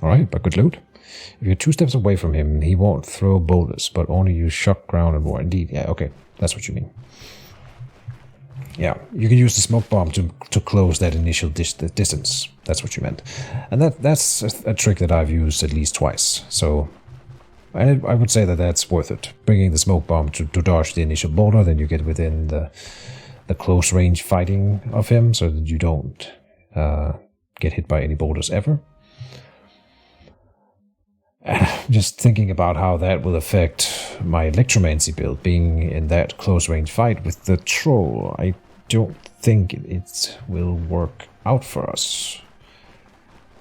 Alright, but good loot. If you're 2 steps away from him, he won't throw boulders, but only use shock, ground, and war. Indeed, yeah, okay. That's what you mean. Yeah, you can use the smoke bomb to close that initial distance. That's what you meant. And that's a trick that I've used at least twice. So I would say that that's worth it. Bringing the smoke bomb to dodge the initial boulder, then you get within the close range fighting of him so that you don't get hit by any boulders ever. Just thinking about how that will affect my Electromancy build, being in that close range fight with the troll. I don't think it will work out for us.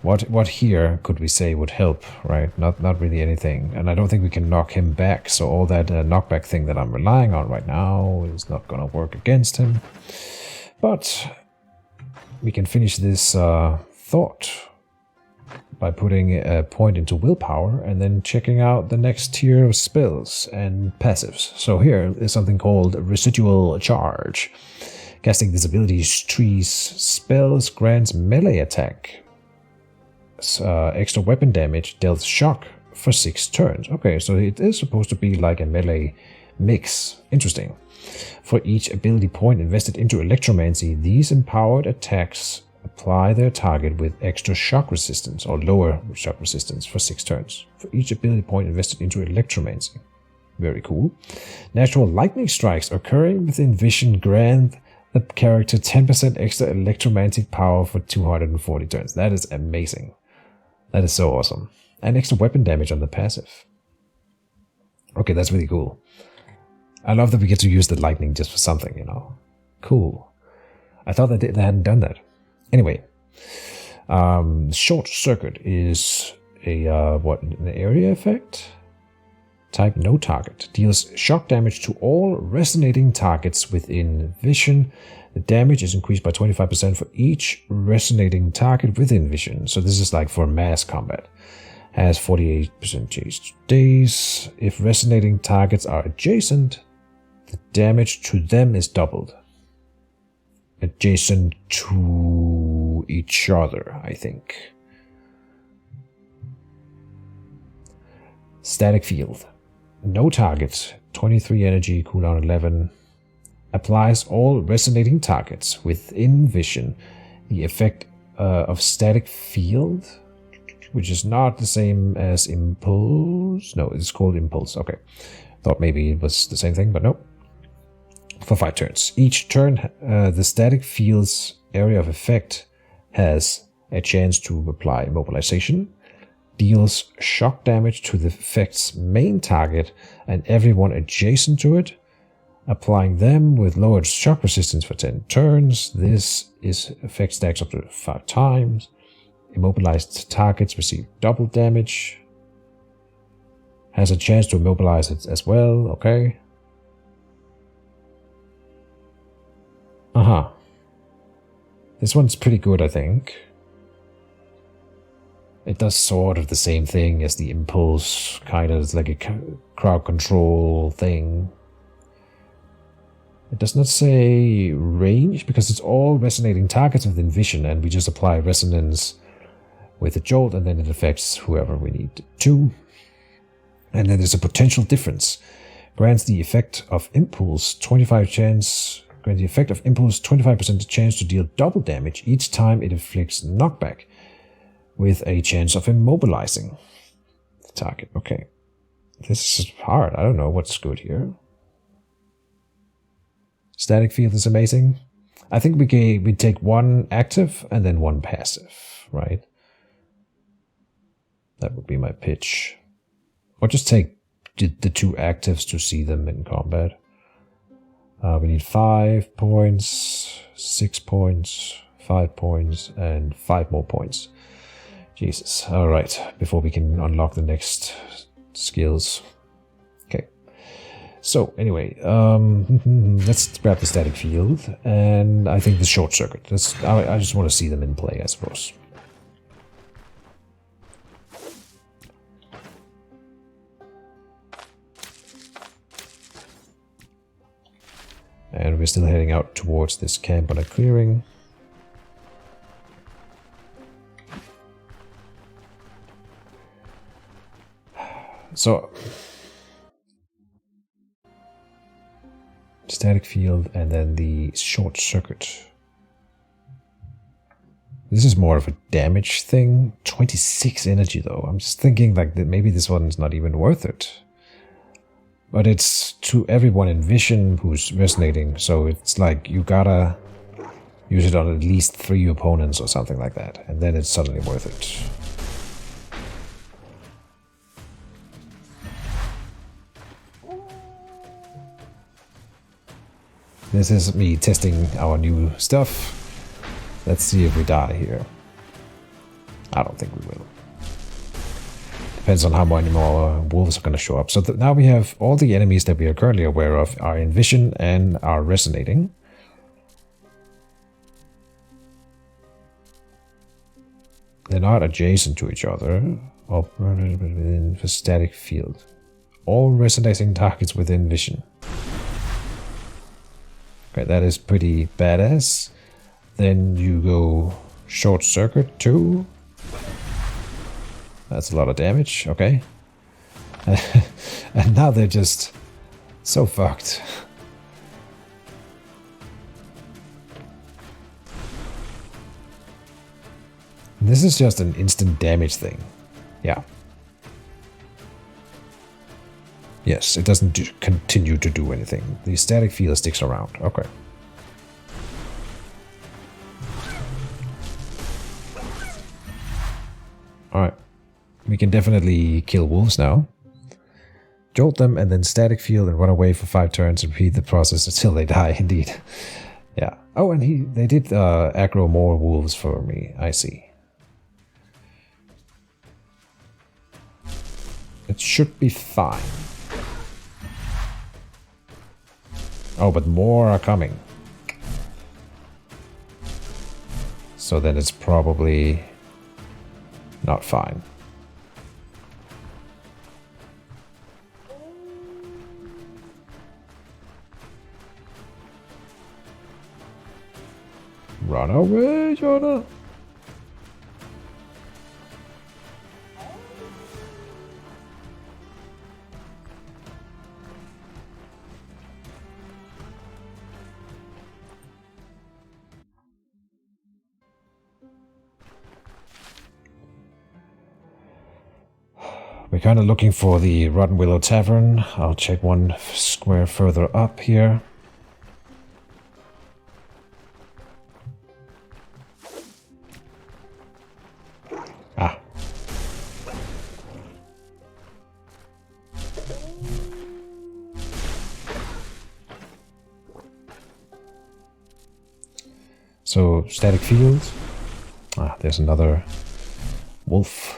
What here could we say would help, right? Not really anything. And I don't think we can knock him back, so all that knockback thing that I'm relying on right now is not gonna work against him. But we can finish this thought by putting a point into willpower and then checking out the next tier of spells and passives. So here is something called Residual Charge. Casting this ability, trees spells grants melee attack, extra weapon damage, dealt shock for 6 turns. Okay, so it is supposed to be like a melee mix. Interesting. For each ability point invested into Electromancy, these empowered attacks apply their target with extra shock resistance or lower shock resistance for 6 turns. For each ability point invested into Electromancy. Very cool. Natural lightning strikes occurring within vision grant the character 10% extra electromantic power for 240 turns. That is amazing. That is so awesome. And extra weapon damage on the passive. Okay, that's really cool. I love that we get to use the lightning just for something, you know. Cool. I thought that they hadn't done that. Anyway, short circuit is an area effect? Type no target. Deals shock damage to all resonating targets within vision. The damage is increased by 25% for each resonating target within vision. So this is like for mass combat. Has 48% chase days. If resonating targets are adjacent, the damage to them is doubled. Adjacent to each other, I think. Static field. No targets, 23 energy, cooldown 11. Applies all resonating targets within vision. The effect of static field, which is not the same as impulse. No, it's called impulse. Okay. Thought maybe it was the same thing, but nope. For 5 turns. Each turn, the static field's area of effect has a chance to apply immobilization, deals shock damage to the effect's main target and everyone adjacent to it, applying them with lowered shock resistance for 10 turns. This effect stacks up to 5 times. Immobilized targets receive double damage. Has a chance to immobilize it as well, okay. This one's pretty good, I think. It does sort of the same thing as the impulse, kind of like a crowd control thing. It does not say range, because it's all resonating targets within vision, and we just apply resonance with a jolt, and then it affects whoever we need to. And then there's a potential difference. Grants the effect of impulse 25% chance to deal double damage each time it inflicts knockback, with a chance of immobilizing the target. Okay. This is hard. I don't know what's good here. Static field is amazing. I think we take 1 active and then 1 passive, right? That would be my pitch. Or just take the 2 actives to see them in combat. We need 5 points, 6 points, 5 points, and 5 more points. Jesus. Alright, before we can unlock the next skills. Okay. So, anyway, let's grab the static field, and I think the short circuit. I just want to see them in play, I suppose. And we're still heading out towards this camp on a clearing. So static field and then the short circuit. This is more of a damage thing. 26 energy though. I'm just thinking like that maybe this one's not even worth it. But it's to everyone in vision who's resonating, so it's like you gotta use it on at least 3 opponents or something like that, and then it's suddenly worth it. This is me testing our new stuff. Let's see if we die here. I don't think we will. Depends on how many more wolves are going to show up. So now we have all the enemies that we are currently aware of are in vision and are resonating. They're not adjacent to each other. Or within the static field. All resonating targets within vision. Okay, that is pretty badass. Then you go short circuit too. That's a lot of damage, okay. And now they're just so fucked. This is just an instant damage thing. Yeah. Yes, it doesn't continue to do anything. The static field sticks around. Okay. Alright. We can definitely kill wolves now. Jolt them and then static field and run away for 5 turns and repeat the process until they die, indeed. Yeah. Oh, and they did aggro more wolves for me. I see. It should be fine. Oh, but more are coming. So then it's probably not fine. Run away, Jonah! We're kind of looking for the Rotten Willow Tavern. I'll check one square further up here. Ah. So, static field. Ah, there's another wolf.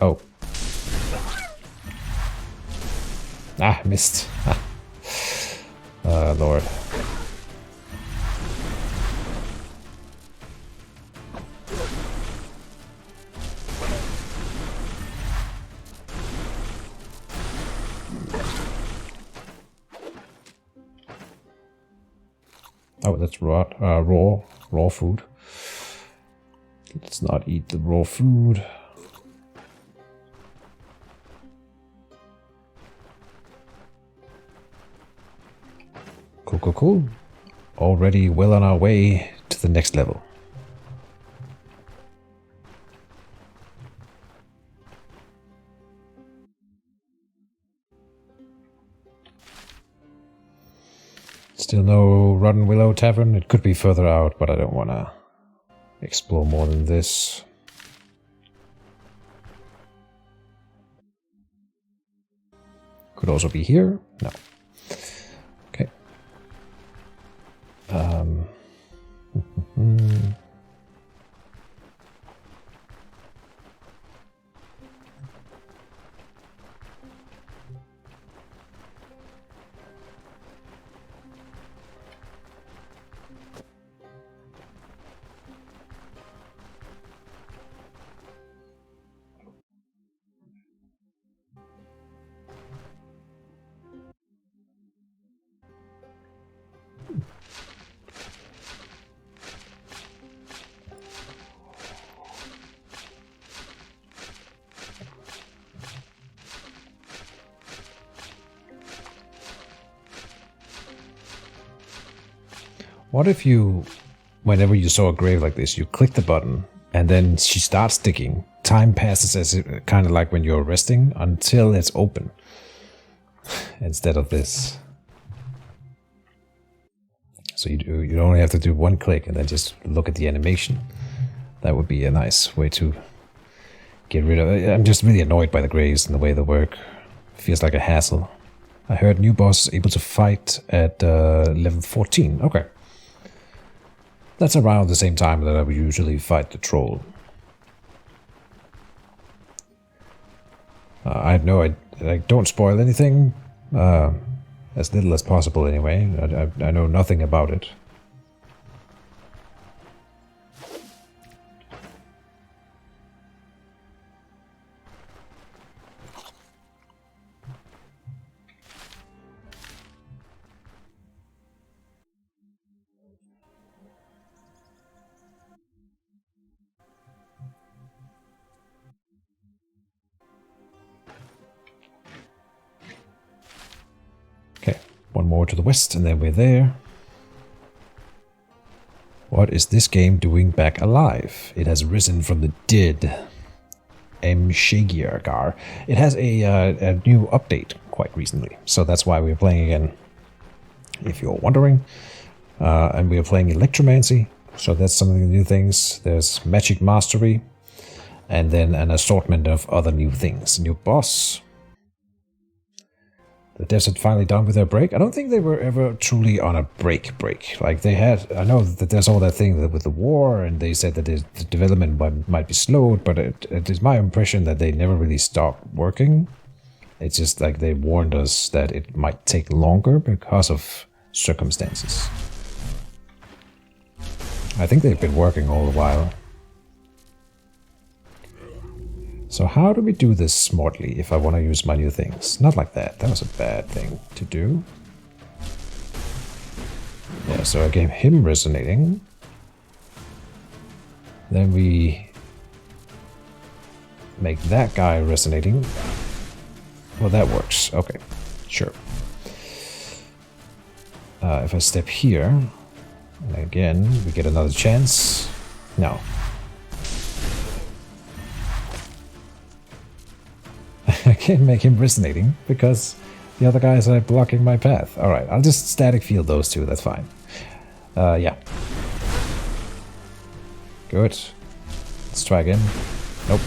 Oh. Ah, missed. Lord. Oh, that's raw food. Let's not eat the raw food. Cool. Already well on our way to the next level. Still no Rotten Willow Tavern. It could be further out, but I don't want to explore more than this. Could also be here. No. Okay. What if you, whenever you saw a grave like this, you click the button and then she starts digging. Time passes as kind of like when you're resting until it's open. Instead of this. So you only have to do one click and then just look at the animation. That would be a nice way to get rid of it. I'm just really annoyed by the graves and the way they work. Feels like a hassle. I heard new boss able to fight at level 14. Okay. That's around the same time that I would usually fight the troll. I have no idea. Don't spoil anything. As little as possible anyway. I know nothing about it. One more to the west, and then we're there. What is this game doing back alive? It has risen from the dead. Shagiargar. It has a new update quite recently, so that's why we're playing again, if you're wondering. And we are playing Electromancy, so that's some of the new things. There's Magic Mastery, and then an assortment of other new things. New boss. The devs had finally done with their break. I don't think they were ever truly on a break. Like they had, I know that there's all that thing with the war, and they said that the development might be slowed, but it is my impression that they never really stopped working. It's just like they warned us that it might take longer because of circumstances. I think they've been working all the while. So how do we do this smartly if I want to use my new things? Not like that. That was a bad thing to do. Yeah, so I gave him resonating. Then we make that guy resonating. Well, that works. Okay, sure. If I step here, and again, we get another chance. No. I can't make him resonating because the other guys are blocking my path. Alright, I'll just static field those two, that's fine. Yeah. Good. Let's try again. Nope.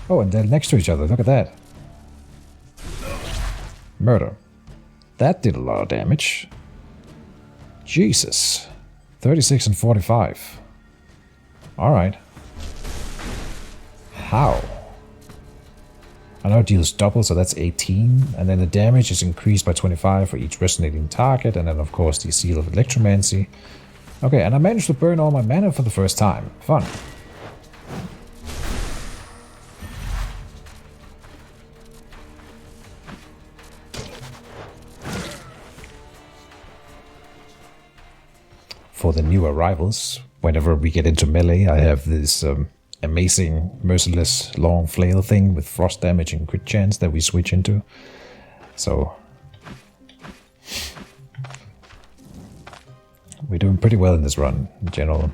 Oh, and they're next to each other, look at that. Murder. That did a lot of damage. Jesus. 36 and 45. Alright. How? I know it deals double, so that's 18. And then the damage is increased by 25 for each resonating target. And then, of course, the seal of Electromancy. Okay, and I managed to burn all my mana for the first time. Fun. For the new arrivals, whenever we get into melee, I have this amazing, merciless, long flail thing with frost damage and crit chance that we switch into. So we're doing pretty well in this run, in general.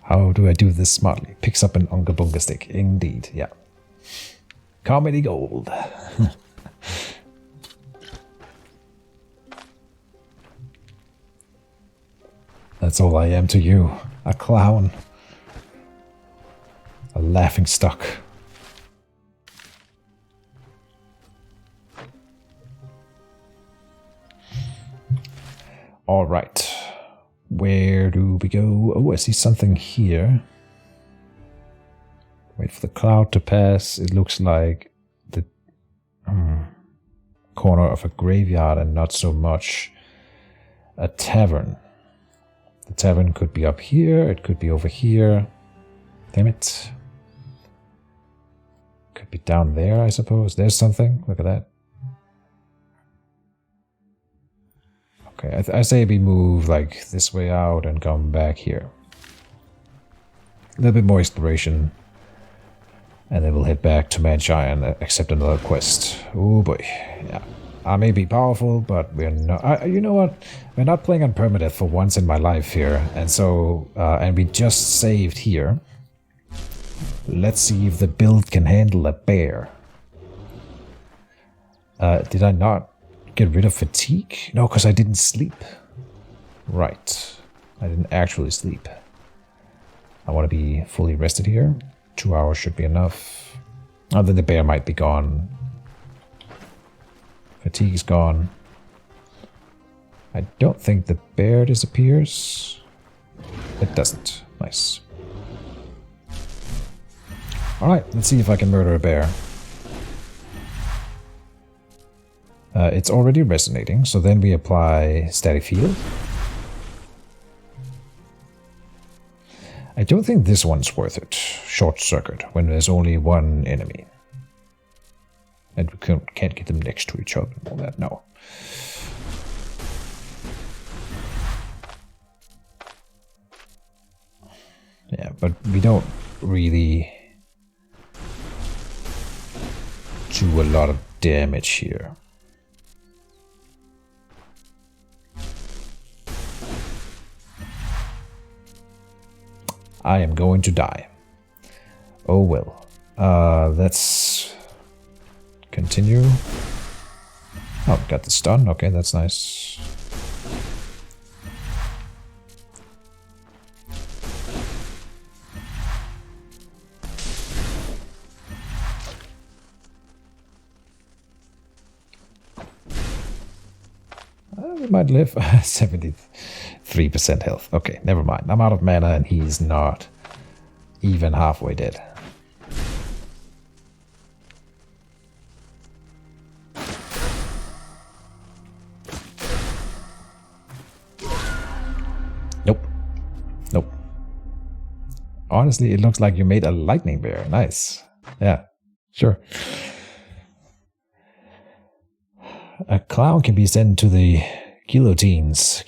How do I do this smartly? Picks up an Unga Bunga stick. Indeed, yeah. Comedy gold. That's all I am to you. A clown. A laughing stock. Alright. Where do we go? Oh, I see something here. Wait for the cloud to pass. It looks like the corner of a graveyard and not so much a tavern. The tavern could be up here, it could be over here. Damn it. Could be down there, I suppose. There's something. Look at that. Okay, I say we move like this way out and come back here. A little bit more exploration. And then we'll head back to Manshire and accept another quest. Oh boy. Yeah. I may be powerful, but we're not. You know what? We're not playing on permadeath for once in my life here, and so and we just saved here. Let's see if the build can handle a bear. Did I not get rid of fatigue? No, because I didn't sleep. Right. I didn't actually sleep. I want to be fully rested here. 2 hours should be enough. Oh, then the bear might be gone. Fatigue's gone. I don't think the bear disappears. It doesn't. Nice. Alright, let's see if I can murder a bear. It's already resonating, so then we apply static field. I don't think this one's worth it. Short circuit, when there's only one enemy. And we can't get them next to each other and all that, no. Yeah, but we don't really do a lot of damage here. I am going to die. Oh well. Let's continue. Oh, got the stun. Okay, that's nice. We might live. 73% health. Okay, never mind. I'm out of mana and he's not even halfway dead. Nope. Nope. Honestly, it looks like you made a lightning bear. Nice. Yeah, sure. A clown can be sent to the guillotines,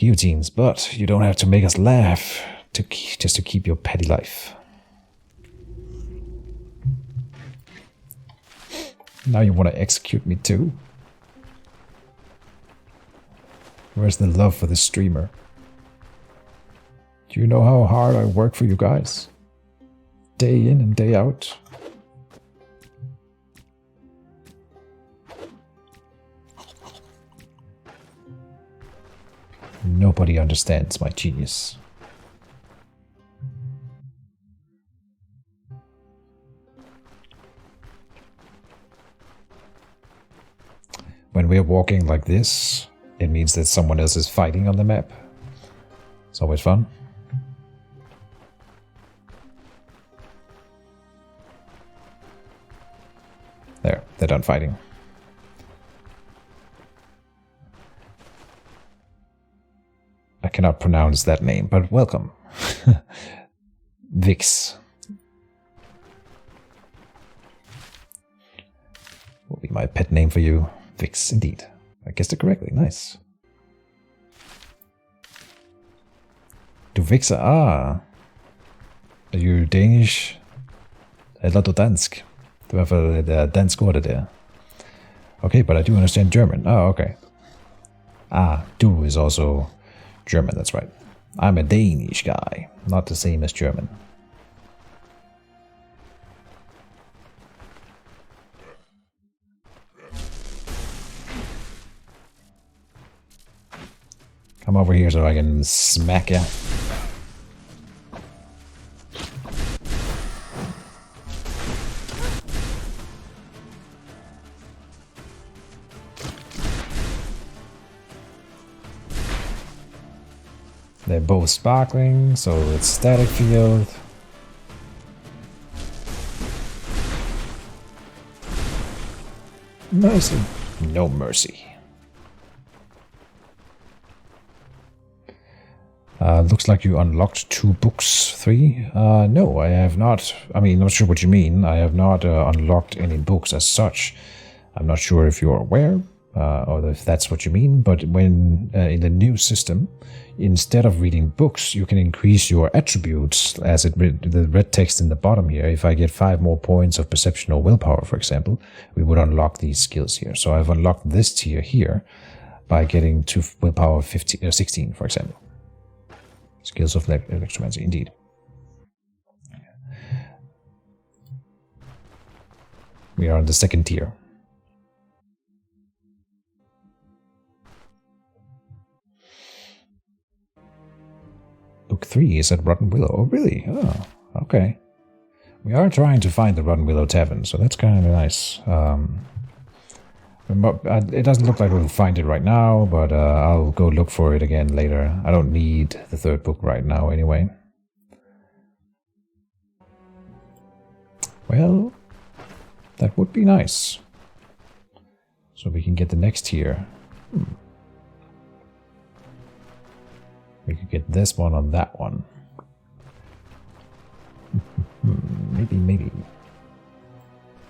but you don't have to make us laugh just to keep your petty life. Now you want to execute me too? Where's the love for the streamer? Do you know how hard I work for you guys? Day in and day out. Nobody understands my genius. When we're walking like this, it means that someone else is fighting on the map. It's always fun. There, they're done fighting. I cannot pronounce that name, but welcome. Vix. Will be my pet name for you. Vix, indeed. I guessed it correctly. Nice. Du Vixer. Ah. Er you Danish? Eller du dansk? Det er i hvert fald et dansk ord, det der. Okay, but I do understand German. Oh, okay. Ah, du is also German, that's right. I'm a Danish guy, not the same as German. Come over here so I can smack ya. They're both sparkling, so it's static field. Mercy. No mercy. Looks like you unlocked 2 books. 3? No, I have not. I mean, not sure what you mean. I have not unlocked any books as such. I'm not sure if you're aware, or if that's what you mean, but when in the new system, instead of reading books, you can increase your attributes as the red text in the bottom here. If I get 5 more points of perception or willpower, for example, we would unlock these skills here. So I've unlocked this tier here by getting to willpower 16, for example. Skills of Electromancy, indeed. We are on the 2nd tier. Book 3 is at Rotten Willow. Oh, really? Oh, okay. We are trying to find the Rotten Willow Tavern, so that's kind of nice. It doesn't look like we'll find it right now, but I'll go look for it again later. I don't need the 3rd book right now anyway. Well, that would be nice. So we can get the next tier. We could get this one on that one. Maybe.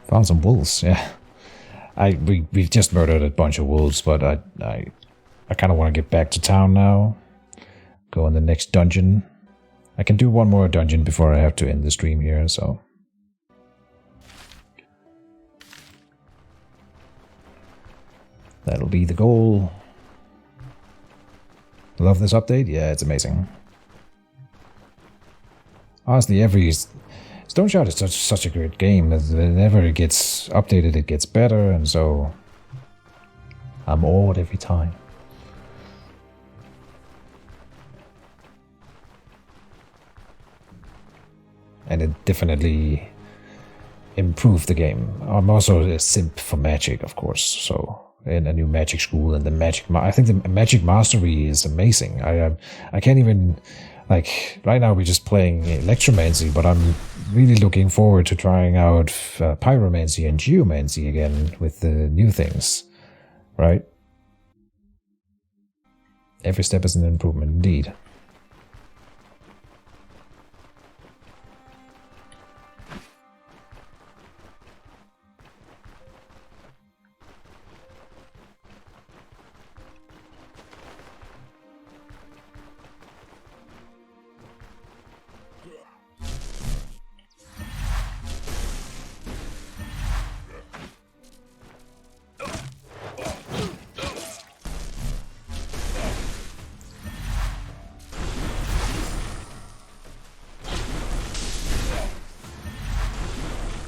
Found some wolves, yeah. We've just murdered a bunch of wolves, but I kind of want to get back to town now. Go in the next dungeon. I can do one more dungeon before I have to end the stream here, so... That'll be the goal. Love this update? Yeah, it's amazing. Honestly, every Stoneshard is such a great game. Whenever it gets updated, it gets better, and so I'm awed every time. And it definitely improved the game. I'm also a simp for magic, of course, so... in a new magic school, and I think the magic mastery is amazing. I can't even, like, right now we're just playing Electromancy, but I'm really looking forward to trying out Pyromancy and Geomancy again with the new things, right? Every step is an improvement indeed.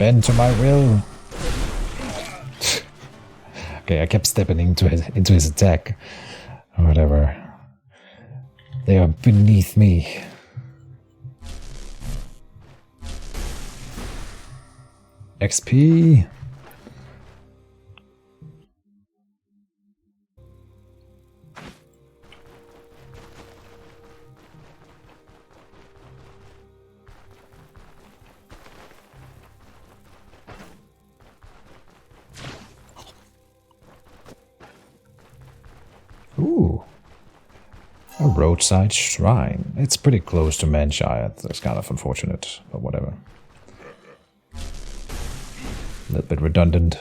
Bend to my will. Okay, I kept stepping into his attack. Or whatever. They are beneath me. XP. Ooh. A roadside shrine. It's pretty close to Manshire. That's kind of unfortunate, but whatever. A little bit redundant.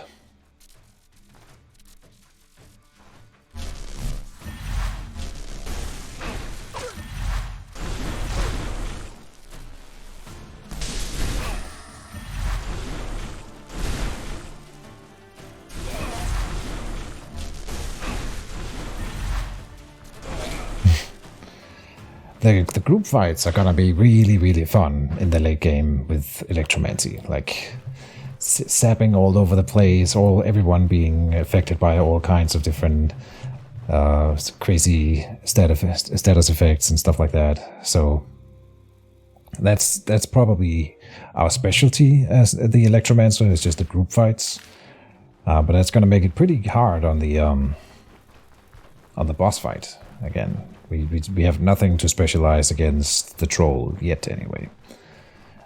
The group fights are gonna be really, really fun in the late game with Electromancy. Like, sapping all over the place, everyone being affected by all kinds of different crazy status effects and stuff like that. So that's probably our specialty as the Electromancer, is just the group fights. But that's gonna make it pretty hard on the boss fight again. We have nothing to specialize against the troll yet, anyway.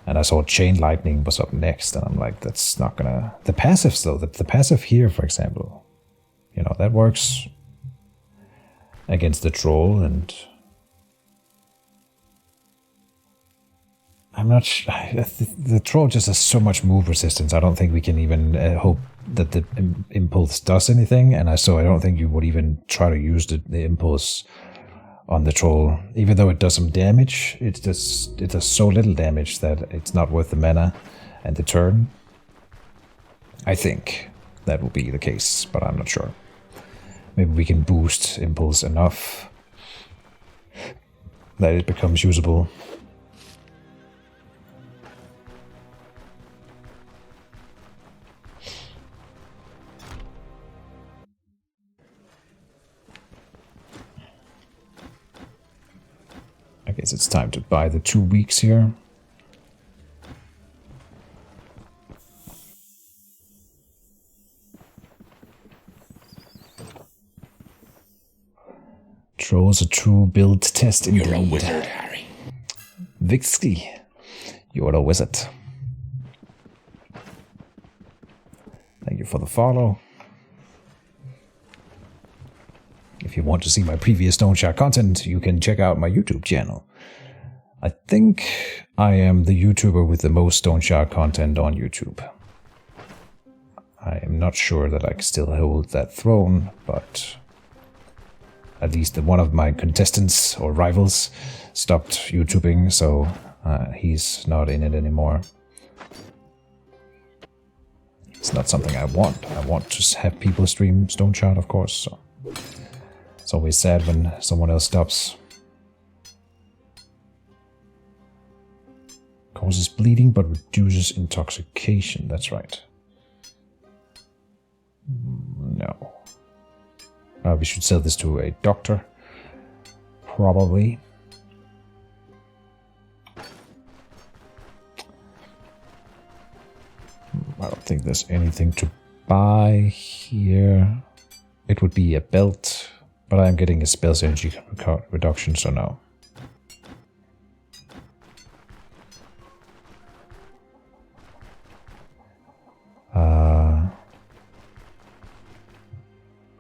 And I saw Chain Lightning was up next, and I'm like, that's not gonna... The passives, though, the passive here, for example, you know, that works against the troll, and... I'm not sure... The troll just has so much move resistance, I don't think we can even hope that the impulse does anything, and so I don't think you would even try to use the impulse on the troll. Even though it does some damage, it does so little damage that it's not worth the mana and the turn. I think that will be the case, but I'm not sure. Maybe we can boost impulse enough that it becomes usable. I guess it's time to buy the 2 weeks here. Trolls a true build test indeed. You're a wizard, Harry. Vixky, you're a wizard. Thank you for the follow. If you want to see my previous Stoneshard content, you can check out my YouTube channel. I think I am the YouTuber with the most Stoneshard content on YouTube. I am not sure that I still hold that throne, but at least one of my contestants or rivals stopped YouTubing, so he's not in it anymore. It's not something I want. I want to have people stream Stoneshard, of course, so it's always sad when someone else stops. Causes bleeding but reduces intoxication. That's right. No. We should sell this to a doctor. Probably. I don't think there's anything to buy here. It would be a belt. But I'm getting a spell's energy reduction, so no.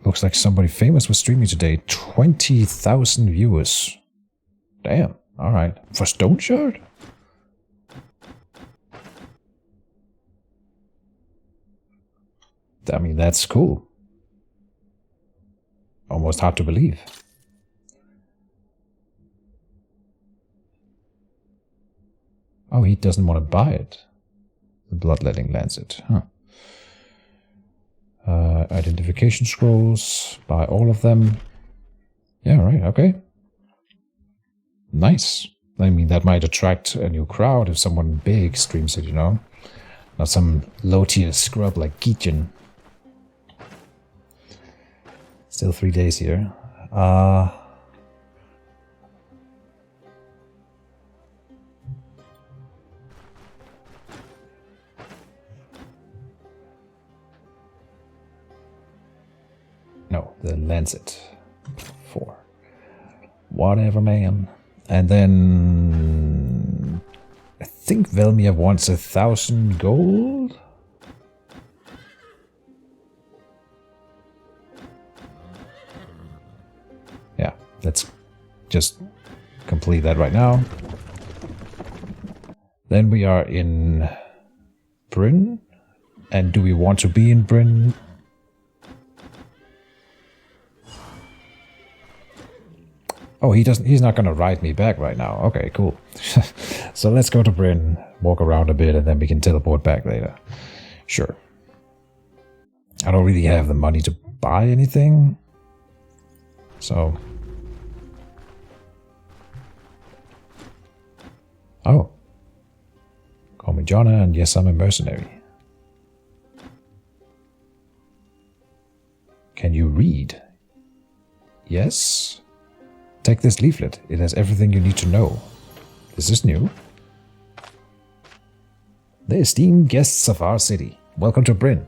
Looks like somebody famous was streaming today. 20,000 viewers. Damn. Alright. For Stoneshard? I mean, that's cool. Almost hard to believe. Oh, he doesn't want to buy it. The bloodletting lancet, huh? Identification scrolls. Buy all of them. Yeah, right, okay. Nice. I mean, that might attract a new crowd if someone big streams it, you know? Not some low-tier scrub like Keejchen. Still 3 days here. No, the lancet. 4. Whatever, man. And then I think Velmia wants 1,000 gold. Yeah, let's just complete that right now. Then we are in Brynn. And do we want to be in Brynn? Oh, he's not going to ride me back right now. Okay, cool. So let's go to Brynn, walk around a bit, and then we can teleport back later. Sure. I don't really have the money to buy anything. So. Oh. Call me Jonna, and yes, I'm a mercenary. Can you read? Yes. Take this leaflet. It has everything you need to know. Is this new? The esteemed guests of our city, welcome to Brynn.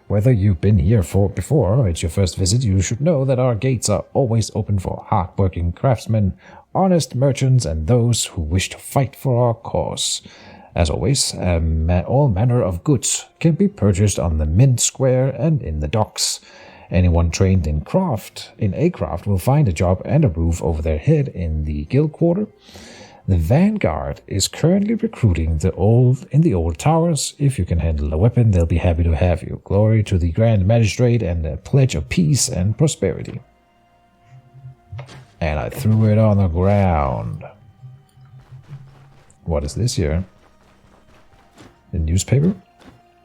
Whether you've been here before or it's your first visit, you should know that our gates are always open for hard-working craftsmen, honest merchants, and those who wish to fight for our cause. As always, all manner of goods can be purchased on the Mint Square and in the docks. Anyone trained in a craft will find a job and a roof over their head in the guild quarter. The Vanguard is currently recruiting in the old towers. If you can handle a weapon, they'll be happy to have you. Glory to the Grand Magistrate and a pledge of peace and prosperity. And I threw it on the ground. What is this here? The newspaper?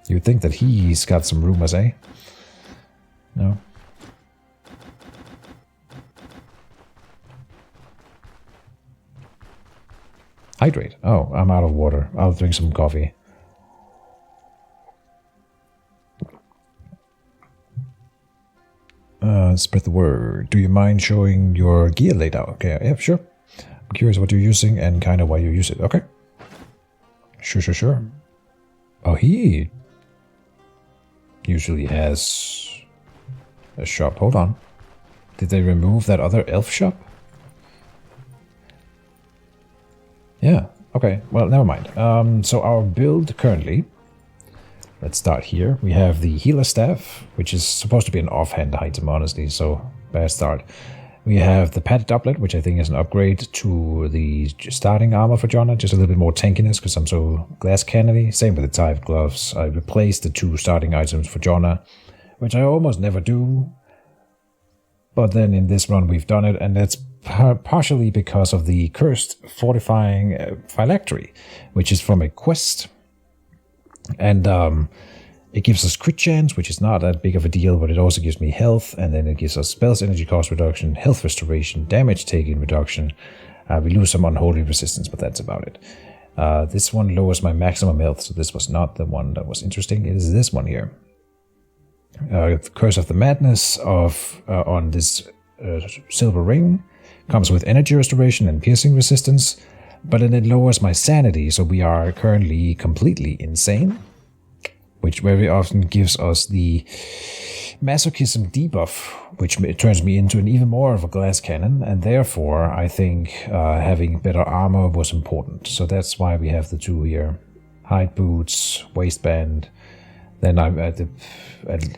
You'd think that he's got some rumors, eh? No. Hydrate. Oh, I'm out of water. I'll drink some coffee. Spread the word. Do you mind showing your gear laid out? Okay, yeah, sure. I'm curious what you're using and kind of why you use it. Okay. Sure. Oh, he usually has a shop. Hold on. Did they remove that other elf shop? Yeah. Okay. Well, never mind. So our build currently. Let's start here. We have the healer staff, which is supposed to be an offhand item, honestly, so bad start. We have the padded doublet, which I think is an upgrade to the starting armor for Jonna, just a little bit more tankiness because I'm so glass cannony. Same with the Tithe gloves. I replaced the 2 starting items for Jonna, which I almost never do. But then in this run we've done it, and that's partially because of the cursed fortifying phylactery, which is from a quest. And it gives us crit chance, which is not that big of a deal, but it also gives me health, and then it gives us spells energy cost reduction, health restoration, damage taken reduction. We lose some unholy resistance, but that's about it. This one lowers my maximum health, so this was not the one that was interesting. It is this one here. Curse of the Madness on this silver ring comes with energy restoration and piercing resistance. But then it lowers my sanity, so we are currently completely insane, which very often gives us the masochism debuff, which turns me into an even more of a glass cannon, and therefore I think having better armor was important. So that's why we have the 2 here. Hide boots, waistband. Then I'm at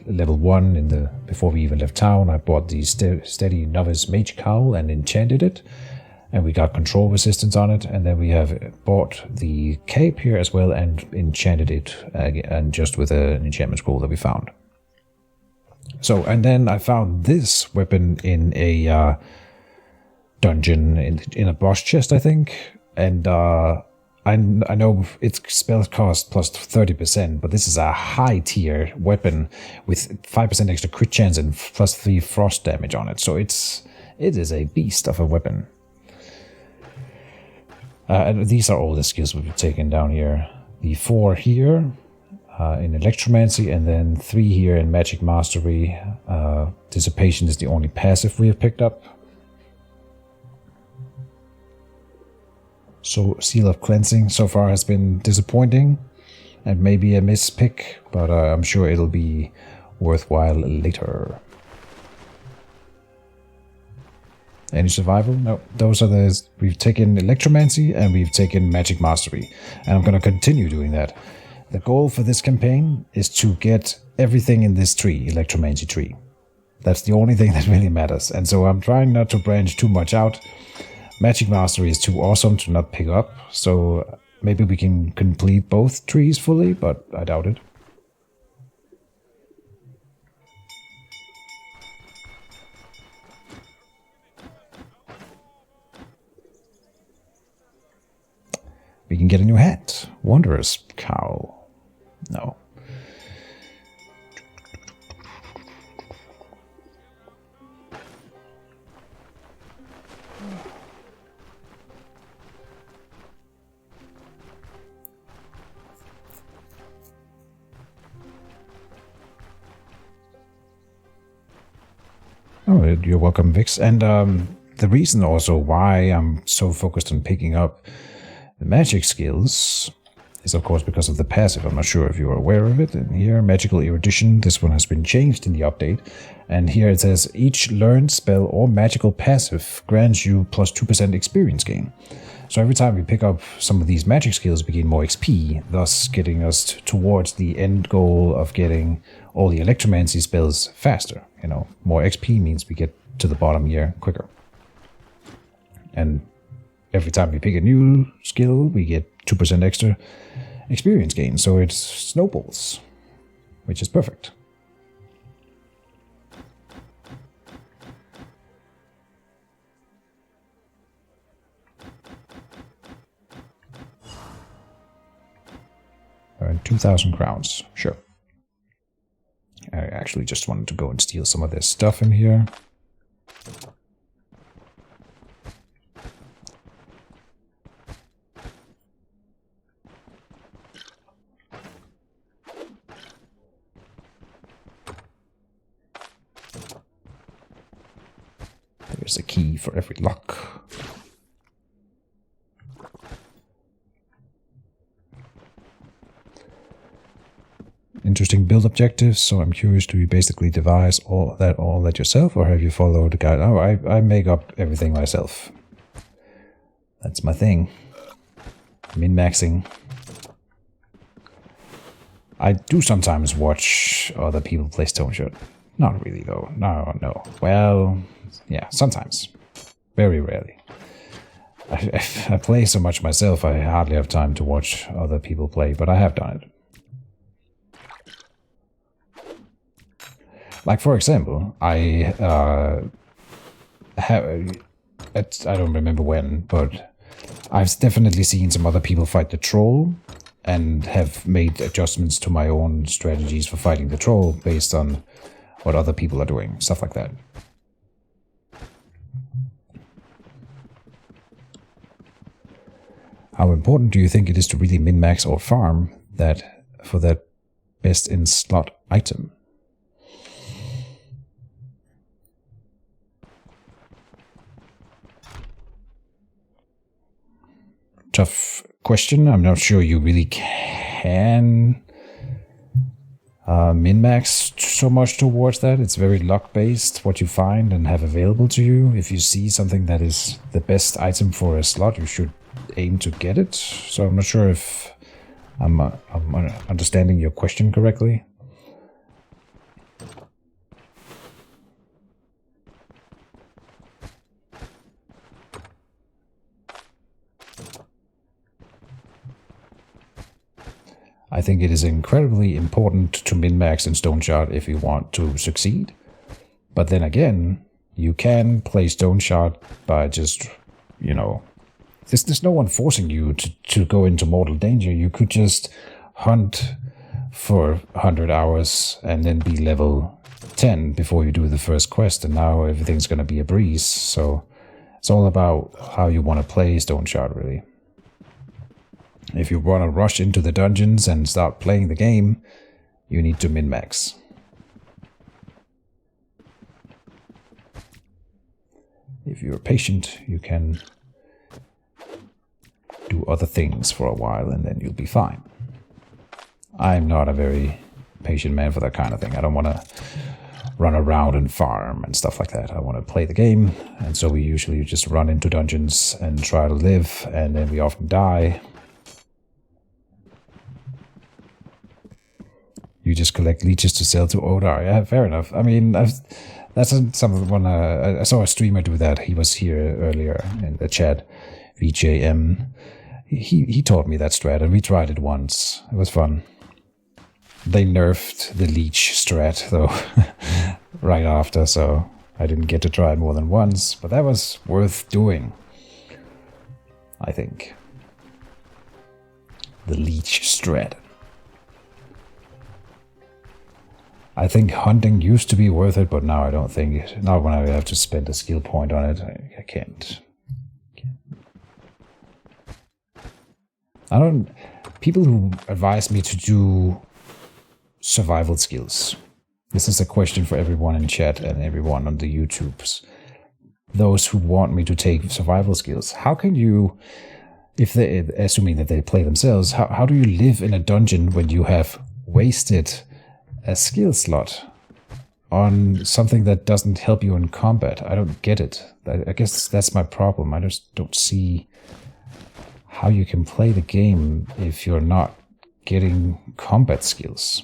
level 1 before we even left town. I bought the steady novice mage cowl and enchanted it. And we got control resistance on it, and then we have bought the cape here as well and enchanted it, and just with an enchantment scroll that we found. So, and then I found this weapon in a dungeon in a boss chest, I think, and I know its spell cost plus 30%, but this is a high tier weapon with 5% extra crit chance and plus 3 frost damage on it. So it is a beast of a weapon. And these are all the skills we've taken down here. The 4 here in Electromancy, and then 3 here in Magic Mastery. Dissipation is the only passive we have picked up. So Seal of Cleansing so far has been disappointing and maybe a mispick, but I'm sure it'll be worthwhile later. Any survival? No, those are we've taken Electromancy and we've taken Magic Mastery, and I'm going to continue doing that. The goal for this campaign is to get everything in this tree, Electromancy tree. That's the only thing that really matters, and so I'm trying not to branch too much out. Magic Mastery is too awesome to not pick up, so maybe we can complete both trees fully, but I doubt it. We can get a new hat. Wanderer's cow. No. Oh, you're welcome, Vix. And the reason also why I'm so focused on picking up the magic skills is of course because of the passive. I'm not sure if you're aware of it. And here, Magical Erudition, this one has been changed in the update. And here it says, each learned spell or magical passive grants you plus 2% experience gain. So every time we pick up some of these magic skills, we gain more XP, thus getting us towards the end goal of getting all the Electromancy spells faster. You know, more XP means we get to the bottom here quicker. And every time we pick a new skill, we get 2% extra experience gain. So it snowballs, which is perfect. Earn 2,000 crowns. Sure. I actually just wanted to go and steal some of this stuff in here. There's a key for every lock. Interesting build objectives, so I'm curious, do you basically devise all that yourself, or have you followed a guide? Oh, I make up everything myself. That's my thing. Min-maxing. I do sometimes watch other people play Stoneshard. Not really, though. No. Well, yeah, sometimes. Very rarely. I play so much myself, I hardly have time to watch other people play, but I have done it. Like, for example, I don't remember when, but I've definitely seen some other people fight the troll and have made adjustments to my own strategies for fighting the troll based on what other people are doing, stuff like that. How important do you think it is to really min-max or farm that for that best in slot item? Tough question. I'm not sure you really can min-max so much towards that. It's very luck-based, what you find and have available to you. If you see something that is the best item for a slot, you should aim to get it. So I'm not sure if I'm understanding your question correctly. I think it is incredibly important to min-max in Stoneshard if you want to succeed. But then again, you can play Stoneshard by just, you know, there's no one forcing you to go into mortal danger. You could just hunt for 100 hours and then be level 10 before you do the first quest, and now everything's going to be a breeze. So it's all about how you want to play Stoneshard, really. If you want to rush into the dungeons and start playing the game, you need to min-max. If you're patient, you can do other things for a while and then you'll be fine. I'm not a very patient man for that kind of thing. I don't want to run around and farm and stuff like that. I want to play the game, and so we usually just run into dungeons and try to live, and then we often die. You just collect leeches to sell to Odar. Yeah, fair enough. I mean, that's something I saw a streamer do that. He was here earlier in the chat, VJM. He taught me that strat, and we tried it once. It was fun. They nerfed the leech strat, though, right after, so I didn't get to try it more than once, but that was worth doing, I think. The leech strat. I think hunting used to be worth it, but now I don't think it. Not when I have to spend a skill point on it. I can't. People who advise me to do survival skills. This is a question for everyone in chat and everyone on the YouTubes. Those who want me to take survival skills. How can you, if they, assuming that they play themselves, how do you live in a dungeon when you have wasted a skill slot on something that doesn't help you in combat? I don't get it. I guess that's my problem. I just don't see how you can play the game if you're not getting combat skills.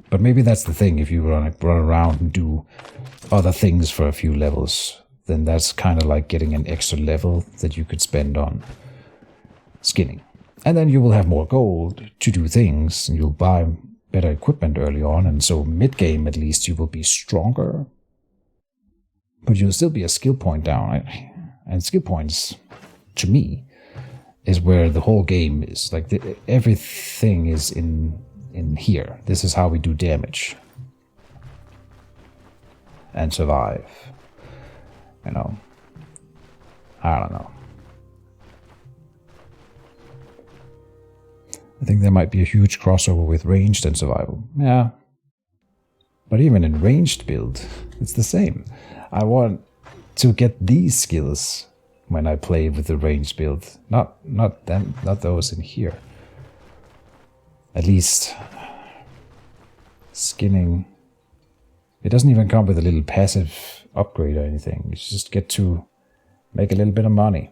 But maybe that's the thing. If you run around and do other things for a few levels, then that's kind of like getting an extra level that you could spend on skinning. And then you will have more gold to do things, and you'll buy better equipment early on, and so mid-game at least you will be stronger. But you'll still be a skill point down. And skill points, to me, is where the whole game is. Like, everything is in here. This is how we do damage. And survive. You know. I don't know. I think there might be a huge crossover with ranged and survival. Yeah. But even in ranged build, it's the same. I want to get these skills when I play with the ranged build. Not those in here. At least skinning. It doesn't even come with a little passive upgrade or anything. You just get to make a little bit of money.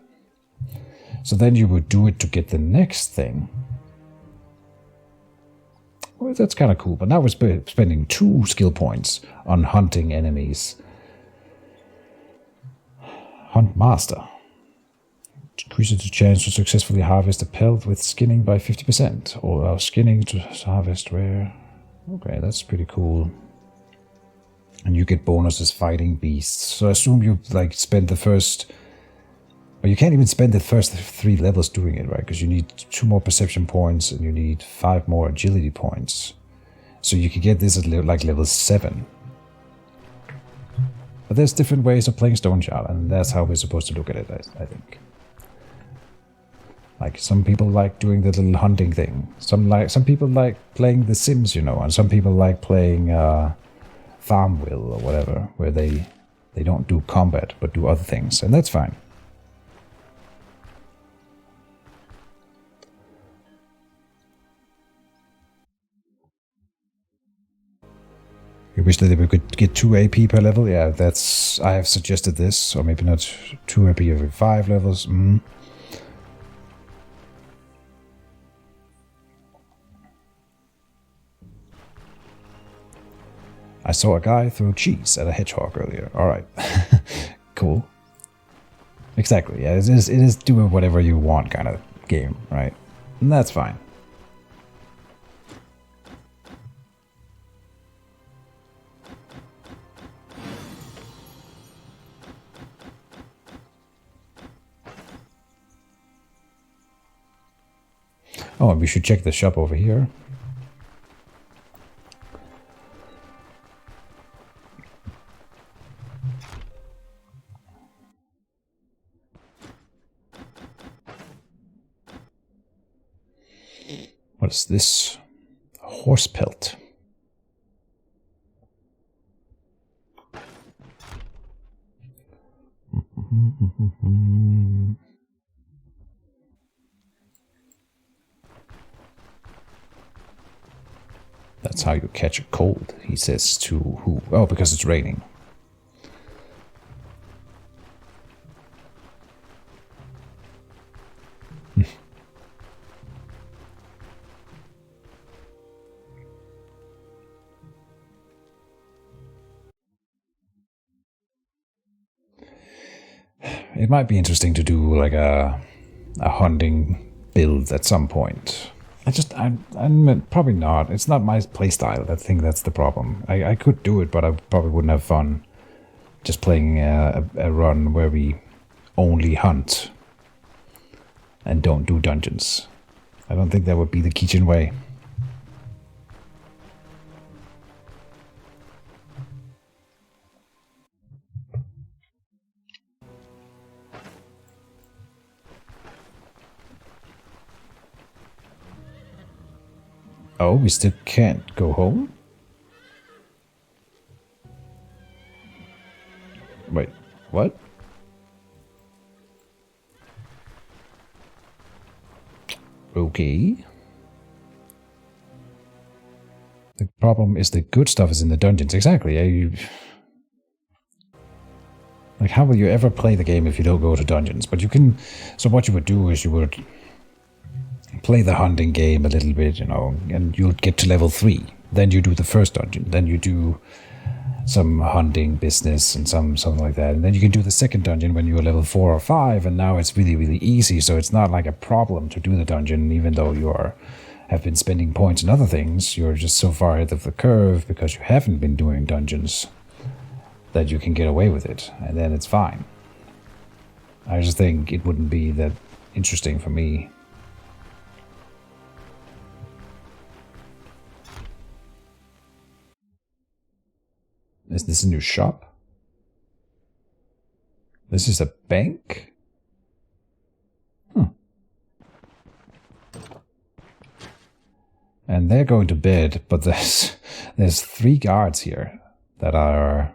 So then you would do it to get the next thing. Well, that's kind of cool, but now we're spending 2 skill points on hunting enemies. Hunt Master. Increases the chance to successfully harvest a pelt with skinning by 50%. Or skinning to harvest where... Okay, that's pretty cool. And you get bonuses fighting beasts. So I assume you like spend the first... Or you can't even spend the first 3 levels doing it, right? Because you need 2 more perception points and you need 5 more agility points. So you can get this at like level 7. But there's different ways of playing Stoneshard, and that's how we're supposed to look at it, I think. Like, some people like doing the little hunting thing. Some people like playing The Sims, you know, and some people like playing Farmville or whatever, where they don't do combat but do other things, and that's fine. You wish that we could get 2 AP per level? Yeah, I have suggested this, or maybe not 2 AP every 5 levels. I saw a guy throw cheese at a hedgehog earlier. Alright. Cool. Exactly, yeah, it is do whatever you want kind of game, right? And that's fine. Oh, and we should check the shop over here. What is this? A horse pelt. That's how you catch a cold, he says to who? Oh, because it's raining. It might be interesting to do like a hunting build at some point. I'm probably not. It's not my playstyle. I think that's the problem. I could do it, but I probably wouldn't have fun just playing a run where we only hunt and don't do dungeons. I don't think that would be the Keejchen way. Oh, we still can't go home? Wait, what? Okay. The problem is the good stuff is in the dungeons. Exactly. Like, how will you ever play the game if you don't go to dungeons? But you can... So what you would do is you would play the hunting game a little bit, you know, and you'll get to level 3. Then you do the first dungeon. Then you do some hunting business and something like that. And then you can do the second dungeon when you're level 4 or 5, and now it's really, really easy, so it's not like a problem to do the dungeon, even though have been spending points and other things. You're just so far ahead of the curve because you haven't been doing dungeons that you can get away with it, and then it's fine. I just think it wouldn't be that interesting for me. Is this a new shop? This is a bank? And they're going to bed, but there's 3 guards here that are...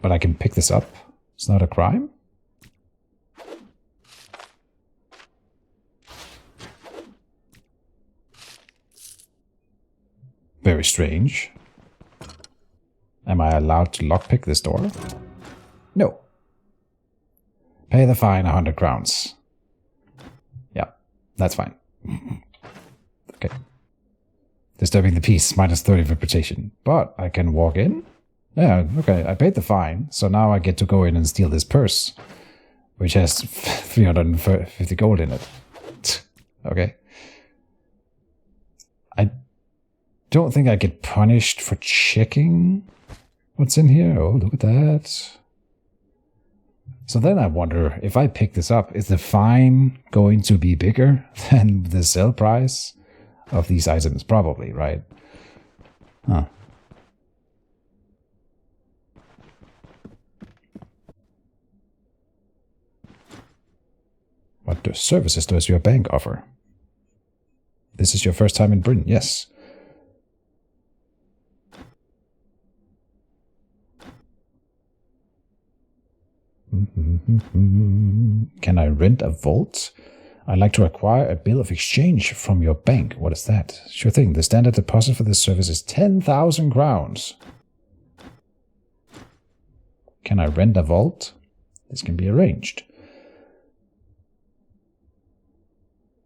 But I can pick this up? It's not a crime? Very strange. Am I allowed to lockpick this door? No. Pay the fine 100 crowns. Yeah, that's fine. Okay. Disturbing the peace, -30 reputation. But I can walk in? Yeah, okay, I paid the fine, so now I get to go in and steal this purse, which has 350 gold in it. Okay. I don't think I get punished for checking what's in here. Oh, look at that. So then I wonder, if I pick this up, is the fine going to be bigger than the sell price of these items? Probably, right? Huh. What services does your bank offer? This is your first time in Brynn, yes. Can I rent a vault? I'd like to acquire a bill of exchange from your bank. What is that? Sure thing. The standard deposit for this service is 10,000 crowns. Can I rent a vault? This can be arranged.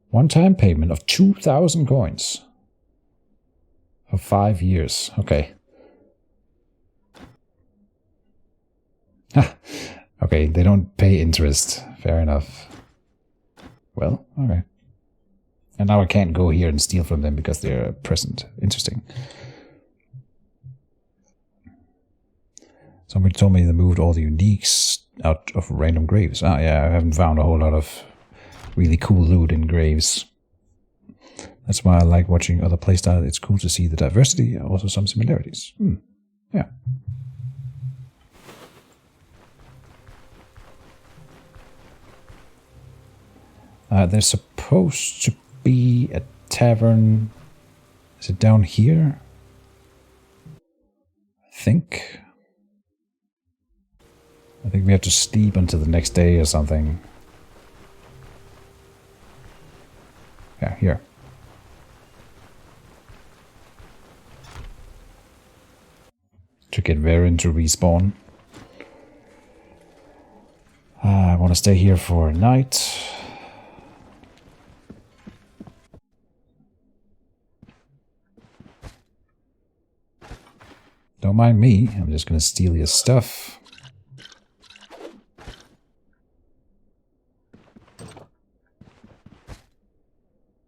One-time payment of 2,000 coins. For 5 years. Okay. Okay, they don't pay interest. Fair enough. Well, okay. And now I can't go here and steal from them because they're present. Interesting. Somebody told me they moved all the uniques out of random graves. Ah, yeah, I haven't found a whole lot of really cool loot in graves. That's why I like watching other playstyles. It's cool to see the diversity, also some similarities. Yeah. There's supposed to be a tavern. Is it down here? I think we have to sleep until the next day or something. Yeah, here. To get Brynn to respawn. I want to stay here for a night. Don't mind me, I'm just gonna steal your stuff.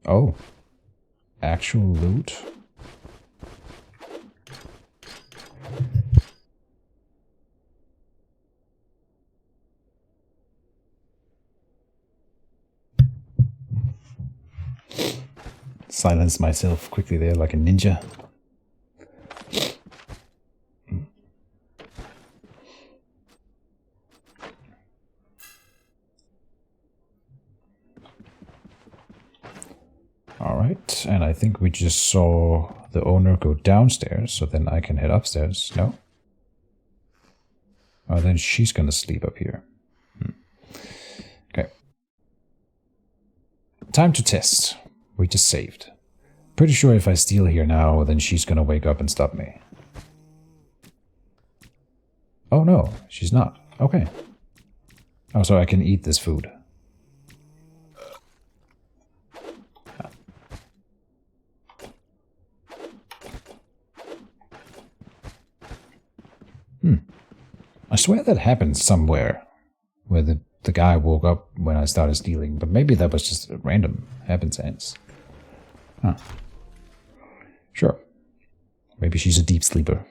Oh. Actual loot? Silence myself quickly there like a ninja. Alright, and I think we just saw the owner go downstairs, so then I can head upstairs. No? Oh, then she's gonna sleep up here. Okay. Time to test. We just saved. Pretty sure if I steal here now, then she's gonna wake up and stop me. Oh no, she's not. Okay. Oh, so I can eat this food. I swear that happened somewhere, where the guy woke up when I started stealing, but maybe that was just a random happenstance. Huh. Sure. Maybe she's a deep sleeper.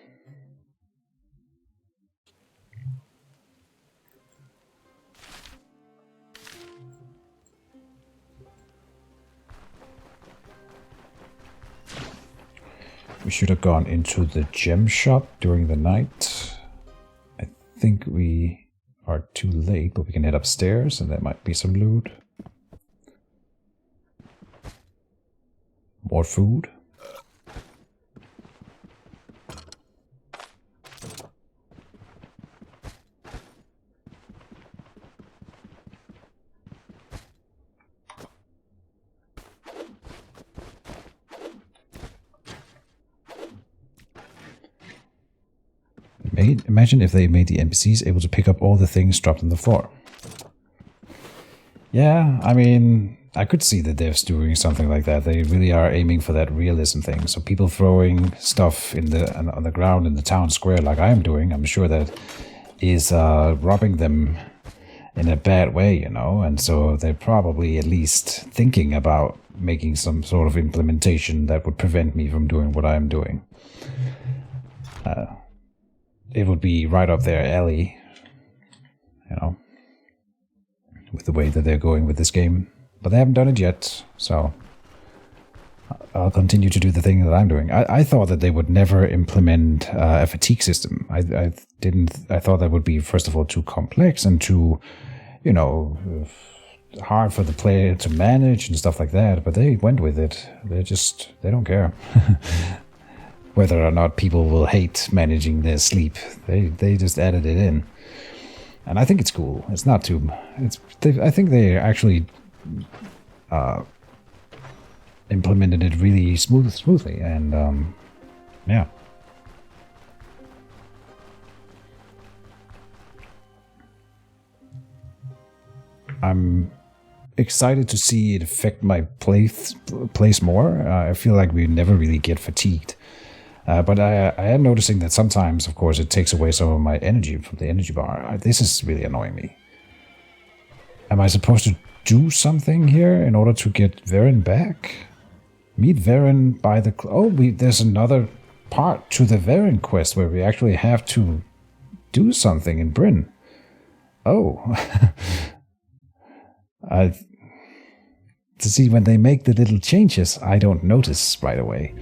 We should have gone into the gem shop during the night. I think we are too late, but we can head upstairs and there might be some loot. More food. Imagine if they made the NPCs able to pick up all the things dropped on the floor. Yeah, I mean, I could see the devs doing something like that. They really are aiming for that realism thing. So people throwing stuff on the ground in the town square like I am doing, I'm sure that is robbing them in a bad way, you know? And so they're probably at least thinking about making some sort of implementation that would prevent me from doing what I am doing. It would be right up their alley, you know, with the way that they're going with this game. But they haven't done it yet, so I'll continue to do the thing that I'm doing. I thought that they would never implement a fatigue system. I thought that would be, first of all, too complex and too, you know, hard for the player to manage and stuff like that. But they went with it. They don't care. Whether or not people will hate managing their sleep. They just added it in. And I think it's cool. It's not too... I think they actually implemented it really smoothly. And, yeah. I'm excited to see it affect my place more. I feel like we never really get fatigued. But I am noticing that sometimes, of course, it takes away some of my energy from the energy bar. This is really annoying me. Am I supposed to do something here in order to get Varen back? Meet Varen by the... there's another part to the Varen quest where we actually have to do something in Brynn. Oh. To see when they make the little changes, I don't notice right away.